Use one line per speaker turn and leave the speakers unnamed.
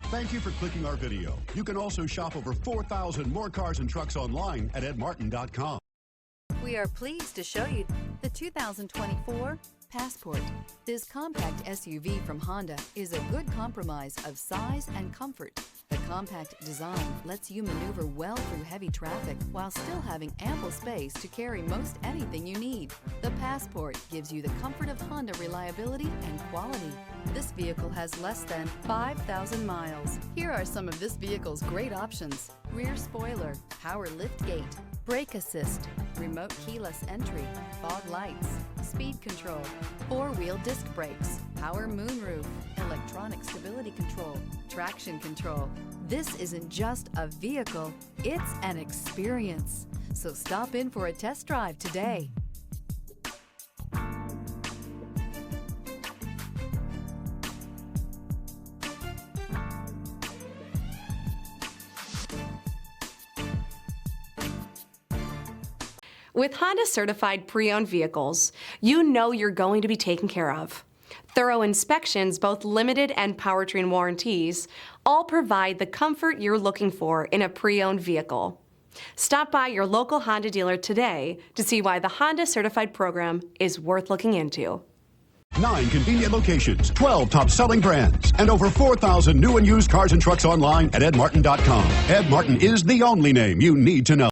Thank you for clicking our video. You can also shop over 4,000 more cars and trucks online at edmartin.com.
We are pleased to show you the 2024 Passport. This compact SUV from Honda is a good compromise of size and comfort. The compact design lets you maneuver well through heavy traffic while still having ample space to carry most anything you need. The Passport gives you the comfort of Honda reliability and quality. This vehicle has less than 5,000 miles. Here are some of this vehicle's great options: rear spoiler, power lift gate, brake assist, remote keyless entry, fog lights, speed control, four-wheel disc brakes, power moonroof, electronic stability control, traction control. This isn't just a vehicle, it's an experience. So stop in for a test drive today.
With Honda certified pre-owned vehicles, you know you're going to be taken care of. Thorough inspections, both limited and powertrain warranties, all provide the comfort you're looking for in a pre-owned vehicle. Stop by your local Honda dealer today to see why the Honda certified program is worth looking into.
9 convenient locations, 12 top-selling brands, and over 4,000 new and used cars and trucks online at edmartin.com. Ed Martin is the only name you need to know.